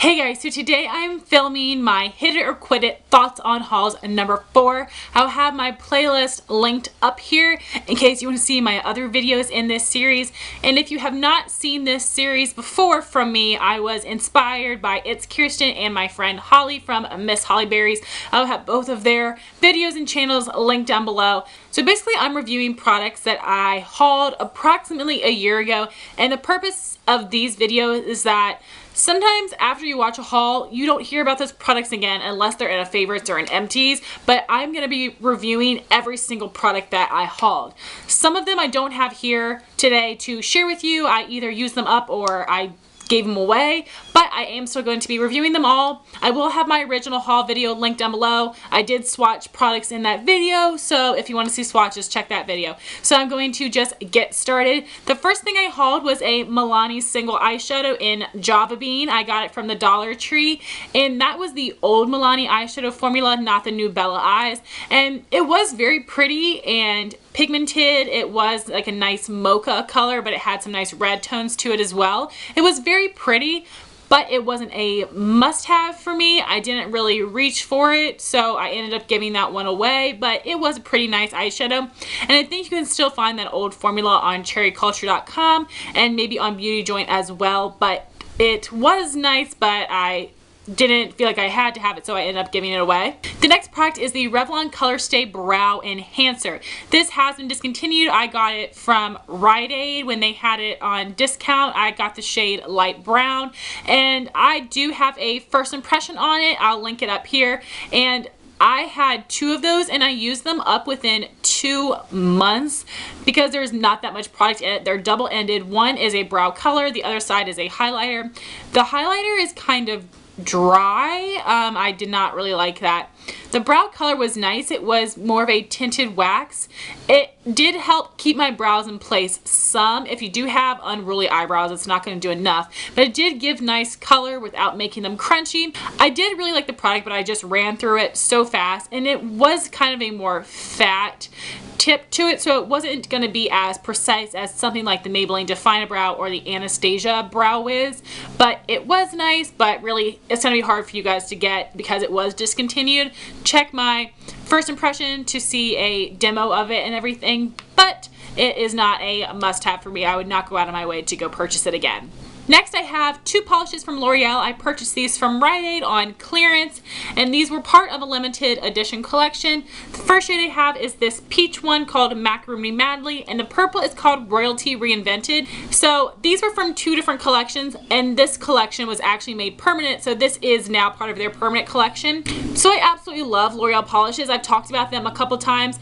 Hey guys, so today I'm filming my Hit It or Quit It Thoughts on Hauls number 4. I'll have my playlist linked up here in case you want to see my other videos in this series. And if you have not seen this series before from me, I was inspired by It's Kirsten and my friend Holly from Miss Hollyberries. I'll have both of their videos and channels linked down below. So basically I'm reviewing products that I hauled approximately a year ago, and the purpose of these videos is that sometimes after you watch a haul, you don't hear about those products again unless they're in a favorites or in empties, but I'm going to be reviewing every single product that I hauled. Some of them I don't have here today to share with you. I either used them up or I gave them away, but I am still going to be reviewing them all. I will have my original haul video linked down below. I did swatch products in that video, so if you want to see swatches, check that video. So I'm going to just get started. The first thing I hauled was a Milani single eyeshadow in Java Bean. I got it from the Dollar Tree, and that was the old Milani eyeshadow formula, not the new Bella Eyes. And it was very pretty and pigmented. It was like a nice mocha color, but it had some nice red tones to it as well. It was very pretty, but it wasn't a must-have for me. I didn't really reach for it, so I ended up giving that one away, but it was a pretty nice eyeshadow. And I think you can still find that old formula on cherryculture.com and maybe on Beauty Joint as well, but it was nice, but I didn't feel like I had to have it, so I ended up giving it away. The next product is the Revlon Colorstay Brow Enhancer. This has been discontinued. I got it from Rite Aid when they had it on discount. I got the shade light brown, and I do have a first impression on it. I'll link it up here. And I had 2 of those and I used them up within 2 months because there's not that much product in it. They're double-ended. One is a brow color, the other side is a highlighter. The highlighter is kind of dry. I did not really like that. The brow color was nice. It was more of a tinted wax. It did help keep my brows in place some. If you do have unruly eyebrows, it's not going to do enough, but it did give nice color without making them crunchy. I did really like the product, but I just ran through it so fast, and it was kind of a more fat tip to it, so it wasn't going to be as precise as something like the Maybelline Define-A-Brow or the Anastasia Brow Wiz, but it was nice. But really it's going to be hard for you guys to get because it was discontinued. Check my first impression to see a demo of it and everything, but it is not a must-have for me. I would not go out of my way to go purchase it again. Next, I have 2 polishes from L'Oreal. I purchased these from Rite Aid on clearance, and these were part of a limited edition collection. The first shade I have is this peach one called Macaroni Madly, and the purple is called Royalty Reinvented. So these were from 2 different collections, and this collection was actually made permanent, so this is now part of their permanent collection. So I absolutely love L'Oreal polishes. I've talked about them a couple times.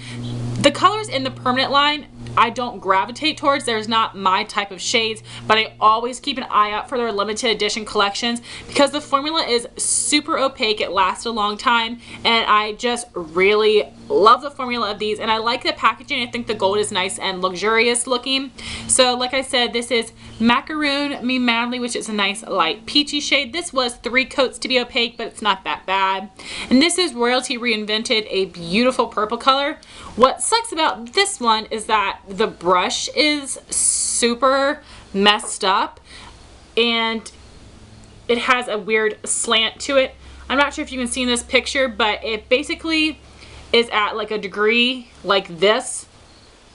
The colors in the permanent line I don't gravitate towards. There's not my type of shades, but I always keep an eye out for their limited edition collections because the formula is super opaque. It lasts a long time, and I just really love the formula of these, and I like the packaging. I think the gold is nice and luxurious looking. So like I said, this is Macaroon Madly, which is a nice light peachy shade. This was 3 coats to be opaque, but it's not that bad. And this is Royalty Reinvented, a beautiful purple color. What sucks about this one is that the brush is super messed up and it has a weird slant to it. I'm not sure if you can see in this picture, but it basically is at like a degree like this.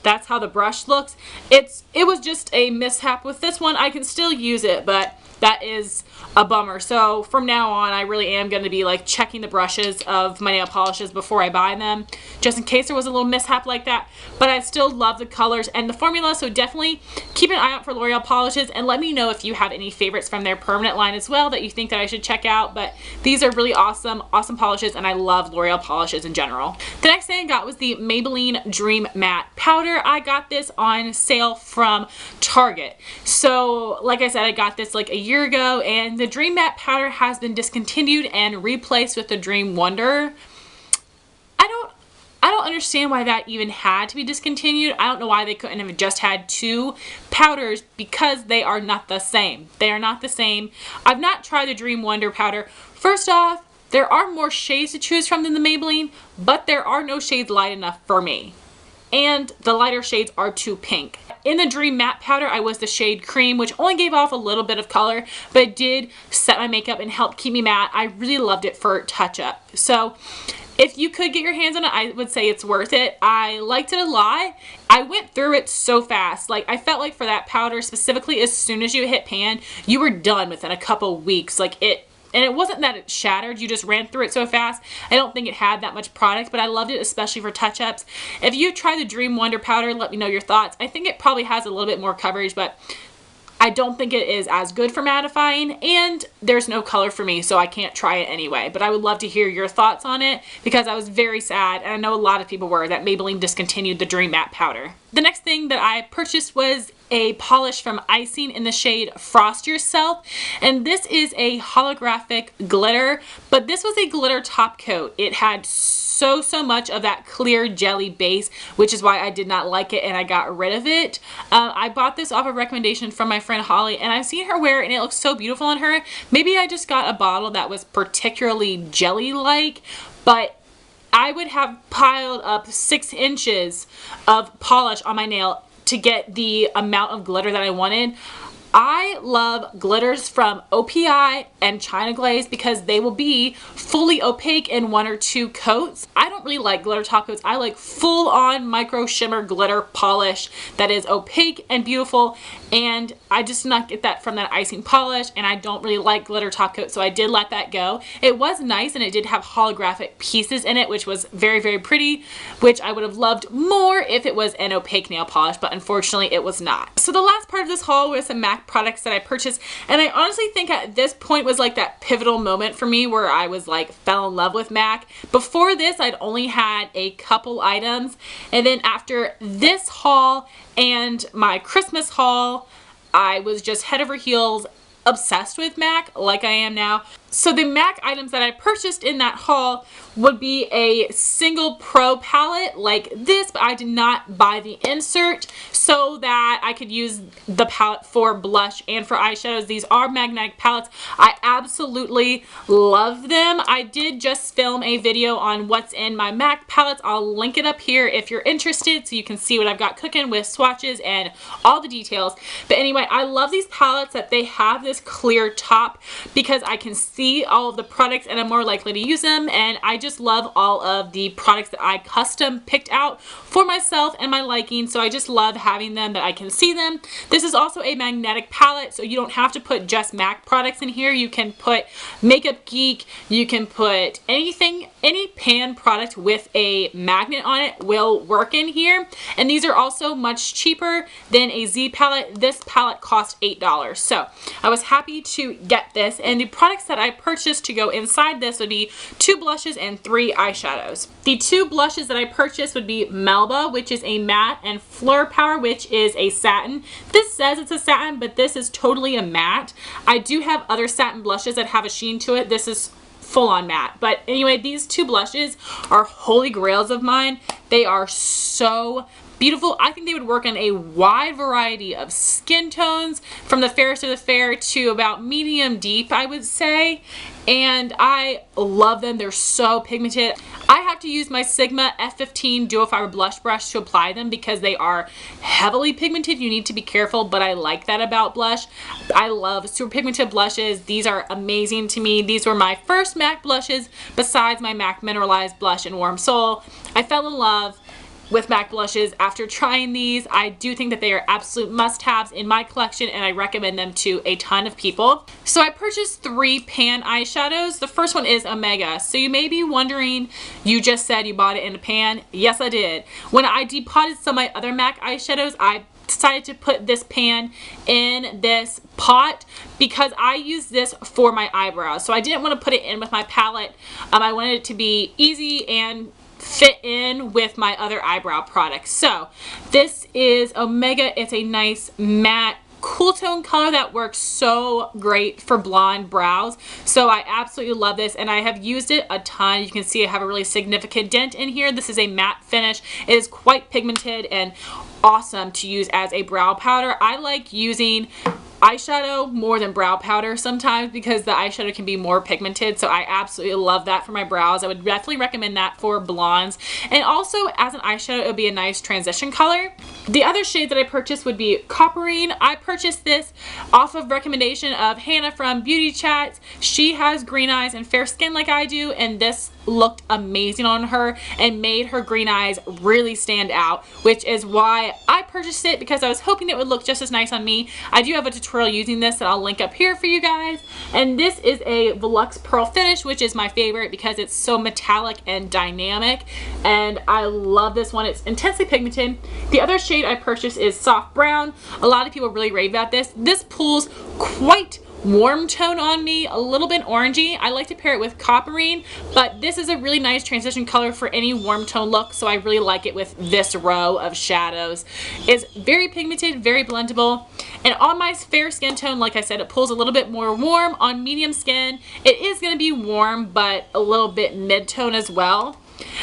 That's how the brush looks. It was just a mishap with this one. I can still use it, but that is a bummer. So from now on, I really am going to be like checking the brushes of my nail polishes before I buy them, just in case there was a little mishap like that. But I still love the colors and the formula, so definitely keep an eye out for L'Oreal polishes and let me know if you have any favorites from their permanent line as well that you think that I should check out. But these are really awesome polishes, and I love L'Oreal polishes in general. The next thing I got was the Maybelline Dream Matte Powder. I got this on sale from Target. So like I said, I got this like a year ago, and the Dream Matte Powder has been discontinued and replaced with the Dream Wonder. I don't understand why that even had to be discontinued. I don't know why they couldn't have just had 2 powders because they are not the same. They are not the same. I've not tried the Dream Wonder powder. First off, there are more shades to choose from than the Maybelline, but there are no shades light enough for me. And the lighter shades are too pink. in the Dream Matte Powder, I was the shade Cream, which only gave off a little bit of color, but it did set my makeup and help keep me matte. I really loved it for touch-up. So if you could get your hands on it, I would say it's worth it. I liked it a lot. I went through it so fast. Like, I felt like for that powder specifically, as soon as you hit pan, you were done within a couple weeks. Like, and it wasn't that it shattered, you just ran through it so fast. I don't think it had that much product, but I loved it, especially for touch-ups. If you try the Dream Wonder powder, let me know your thoughts. I think it probably has a little bit more coverage, but I don't think it is as good for mattifying, and there's no color for me, so I can't try it anyway. But I would love to hear your thoughts on it, because I was very sad, and I know a lot of people were, that Maybelline discontinued the Dream Matte Powder. The next thing that I purchased was a polish from Icing in the shade Frost Yourself, and this is a holographic glitter, but this was a glitter top coat. It had so much of that clear jelly base, which is why I did not like it and I got rid of it. I bought this off a recommendation from my friend Holly, and I've seen her wear it and it looks so beautiful on her. Maybe I just got a bottle that was particularly jelly-like, but I would have piled up 6 inches of polish on my nail to get the amount of glitter that I wanted. I love glitters from OPI and China Glaze because they will be fully opaque in 1 or 2 coats. I don't really like glitter top coats. I like full-on micro shimmer glitter polish that is opaque and beautiful, and I just did not get that from that Icing polish, and I don't really like glitter top coats, so I did let that go. It was nice, and it did have holographic pieces in it, which was very pretty, which I would have loved more if it was an opaque nail polish, but unfortunately it was not. So the last part of this haul was some MAC products that I purchased, and I honestly think at this point was like that pivotal moment for me where I was like fell in love with MAC. Before this, I'd only had a couple items, and then after this haul and my Christmas haul, I was just head over heels obsessed with MAC like I am now. So the MAC items that I purchased in that haul would be a single pro palette like this, but I did not buy the insert so that I could use the palette for blush and for eyeshadows. These are magnetic palettes. I absolutely love them. I did just film a video on what's in my MAC palettes. I'll link it up here if you're interested so you can see what I've got cooking with swatches and all the details. But anyway, I love these palettes that they have this clear top because I can see all of the products and I'm more likely to use them, and I just love all of the products that I custom picked out for myself and my liking, so I just love having them that I can see them. This is also a magnetic palette, so you don't have to put just MAC products in here. You can put Makeup Geek, you can put anything, any pan product with a magnet on it will work in here, and these are also much cheaper than a Z palette. This palette cost $8, so I was happy to get this, and the products that I purchased to go inside this would be 2 blushes and 3 eyeshadows. The 2 blushes that I purchased would be Melba, which is a matte, and Fleur Power, which is a satin. This says it's a satin, but this is totally a matte. I do have other satin blushes that have a sheen to it. This is full-on matte. But anyway, these 2 blushes are holy grails of mine. They are so beautiful. I think they would work on a wide variety of skin tones, from the fairest of the fair to about medium deep, I would say, and I love them. They're so pigmented. I have to use my Sigma F15 Dual Fiber Blush Brush to apply them because they are heavily pigmented. You need to be careful, but I like that about blush. I love super pigmented blushes. These are amazing to me. These were my first MAC blushes besides my MAC Mineralized Blush in Warm Soul. I fell in love with MAC blushes after trying these. I do think that they are absolute must-haves in my collection, and I recommend them to a ton of people. So I purchased 3 pan eyeshadows. The first one is Omega. So you may be wondering, you just said you bought it in a pan. Yes, I did. When I depotted some of my other MAC eyeshadows, I decided to put this pan in this pot because I use this for my eyebrows. So I didn't want to put it in with my palette. I wanted it to be easy and fit in with my other eyebrow products. So this is Omega. It's a nice matte cool tone color that works so great for blonde brows. So I absolutely love this, and I have used it a ton. You can see I have a really significant dent in here. This is a matte finish. It is quite pigmented and awesome to use as a brow powder. I like using eyeshadow more than brow powder sometimes because the eyeshadow can be more pigmented, so I absolutely love that for my brows. I would definitely recommend that for blondes, and also as an eyeshadow it would be a nice transition color. The other shade that I purchased would be Copperine. I purchased this off of recommendation of Hannah from Beauty Chats. She has green eyes and fair skin like I do, and this looked amazing on her and made her green eyes really stand out, which is why I purchased it, because I was hoping it would look just as nice on me. I do have a tutorial using this that I'll link up here for you guys, and this is a Volux Pearl finish, which is my favorite because it's so metallic and dynamic, and I love this one. It's intensely pigmented. The other shade I purchased is Soft Brown. A lot of people really rave about this. This pulls quite warm tone on me, a little bit orangey. I like to pair it with Copperine, but this is a really nice transition color for any warm tone look, so I really like it with this row of shadows. It's very pigmented, very blendable, and on my fair skin tone, like I said, it pulls a little bit more warm. On medium skin, it is going to be warm, but a little bit mid-tone as well.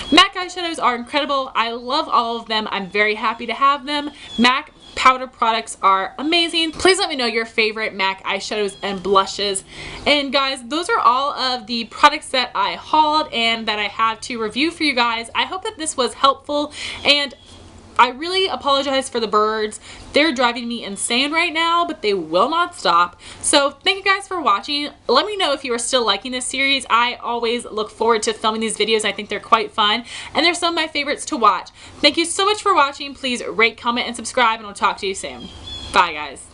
MAC eyeshadows are incredible. I love all of them. I'm very happy to have them. MAC powder products are amazing. Please let me know your favorite MAC eyeshadows and blushes. And guys, those are all of the products that I hauled and that I have to review for you guys. I hope that this was helpful, and I really apologize for the birds. They're driving me insane right now, but they will not stop. So thank you guys for watching. Let me know if you are still liking this series. I always look forward to filming these videos. I think they're quite fun, and they're some of my favorites to watch. Thank you so much for watching. Please rate, comment, and subscribe, and I'll talk to you soon. Bye, guys.